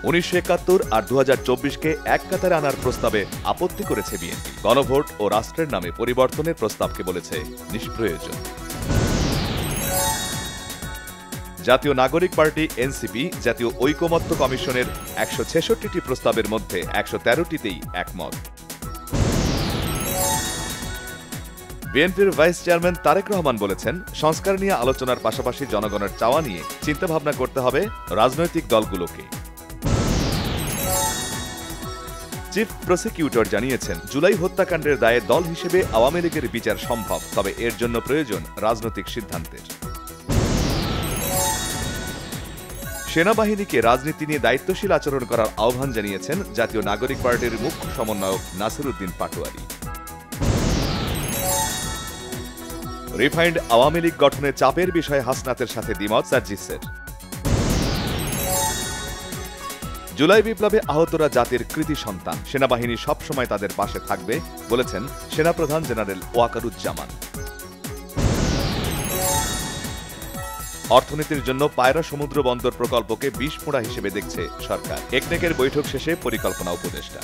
1971 আর 2024-কে এক কাতারে আনার প্রস্তাবে আপত্তি করেছে বিএনপি। গণভোট ও রাষ্ট্রের নামে পরিবর্তনের প্রস্তাবকে বলেছে নিষ্প্রয়োজন। জাতীয় নাগরিক পার্টি এনসিপি জাতীয় ঐকমত্য কমিশনের 166টি প্রস্তাবের মধ্যে 113টিতেই একমত। বিএনপির ভাইস চেয়ারম্যান তারেক রহমান বলেছেন, সংস্কার নিয়ে আলোচনার পাশাপাশি জনগণের চাওয়া নিয়ে চিন্তাভাবনা করতে হবে রাজনৈতিক দলগুলোকে। চিফ প্রসিকিউটর জানিয়েছেন, জুলাই হত্যাকাণ্ডের দায়ে দল হিসেবে আওয়ামী লীগের বিচার সম্ভব, তবে এর জন্য প্রয়োজন রাজনৈতিক সিদ্ধান্তের। সেনাবাহিনীকে রাজনীতি নিয়ে দায়িত্বশীল আচরণ করার আহ্বান জানিয়েছেন জাতীয় নাগরিক পার্টির মুখ্য সমন্বয়ক নাসির উদ্দিন পাটোয়ারি। রিফাইন্ড আওয়ামী লীগ গঠনে চাপের বিষয়ে হাসনাতের সাথে দ্বিমত সার্জিসের। জুলাই বিপ্লবে আহতরা জাতির কৃতি সন্তান, সেনাবাহিনী সবসময় তাদের পাশে থাকবে বলেছেন সেনাপ্রধান জেনারেল ওয়াকারুজ্জামান। অর্থনীতির জন্য পায়রা সমুদ্র বন্দর প্রকল্পকে বিষফোঁড়া হিসেবে দেখছে সরকার। একনেকের বৈঠক শেষে পরিকল্পনা উপদেষ্টা।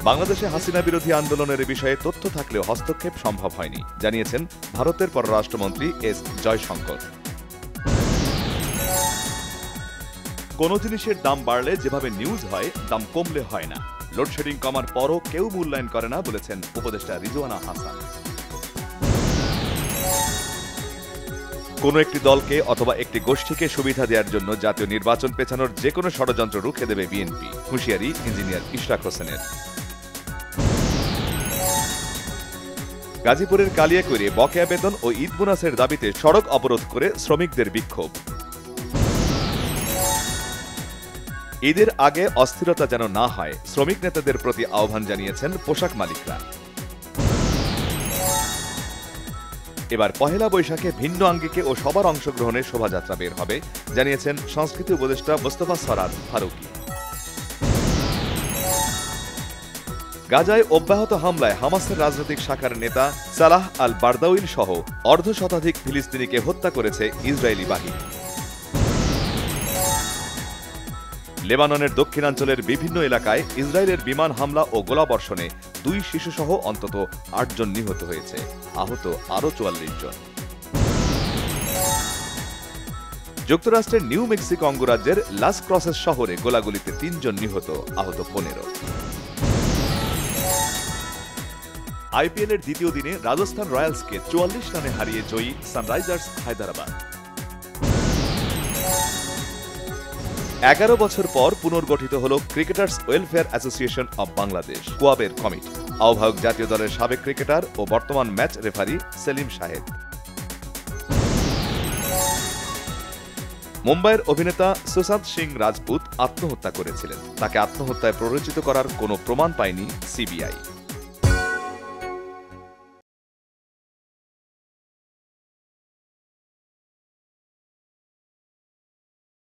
বাংলাদেশে হাসিনা বিরোধী আন্দোলনের বিষয়ে তথ্য থাকলেও হস্তক্ষেপ সম্ভব হয়নি, জানিয়েছেন ভারতের পররাষ্ট্রমন্ত্রী এস জয়শঙ্কর। কোন জিনিসের দাম বাড়লে যেভাবে নিউজ হয়, দাম কমলে হয় না। লোডশেডিং কমার পরও কেউ মূল্যায়ন করে না বলেছেন উপদেষ্টা রিজওয়ানা হাসান। কোনো একটি দলকে অথবা একটি গোষ্ঠীকে সুবিধা দেওয়ার জন্য জাতীয় নির্বাচন পেছানোর যে কোনো ষড়যন্ত্র রুখে দেবে বিএনপি, হুঁশিয়ারি ইঞ্জিনিয়ার ইশরাক হোসেনের। গাজীপুরের কালিয়াকৈরে বকেয়া বেতন ও ঈদ বোনাসের দাবিতে সড়ক অবরোধ করে শ্রমিকদের বিক্ষোভ। ঈদের আগে অস্থিরতা যেন না হয়, শ্রমিক নেতাদের প্রতি আহ্বান জানিয়েছেন পোশাক মালিকরা। এবার পহেলা বৈশাখে ভিন্ন আঙ্গিকে ও সবার অংশগ্রহণে শোভাযাত্রা বের হবে, জানিয়েছেন সংস্কৃতি উপদেষ্টা মোস্তফা সরয়ার ফারুকী। গাজায় অব্যাহত হামলায় হামাসের রাজনৈতিক শাখার নেতা সালাহ আল বারদাউইল সহ অর্ধশতাধিক ফিলিস্তিনিকে হত্যা করেছে ইসরায়েলি বাহিনী। লেবাননের দক্ষিণাঞ্চলের বিভিন্ন এলাকায় ইসরায়েলের বিমান হামলা ও গোলাবর্ষণে 2 শিশুসহ অন্তত 8 জন নিহত হয়েছে, আহত আরও 44 জন। যুক্তরাষ্ট্রের নিউ মেক্সিকো অঙ্গরাজ্যের লাস ক্রসেস শহরে গোলাগুলিতে 3 জন নিহত, আহত 15। আইপিএলের দ্বিতীয় দিনে রাজস্থান রয়্যালসকে 44 রানে হারিয়ে জয়ী সানরাইজার্স হায়দরাবাদ। 11 বছর পর পুনর্গঠিত হল cricketers welfare association of Bangladesh, কোয়াবের কমিটি। আহ্বায়ক জাতীয় দলের সাবেক ক্রিকেটার ও বর্তমান ম্যাচ রেফারি সেলিম শাহেদ। মুম্বাইয়ের অভিনেতা সুশান্ত সিং রাজপুত আত্মহত্যা করেছিলেন। তাকে আত্মহত্যায় প্ররোচিত করার কোনো প্রমাণ পায়নি সিবিআই।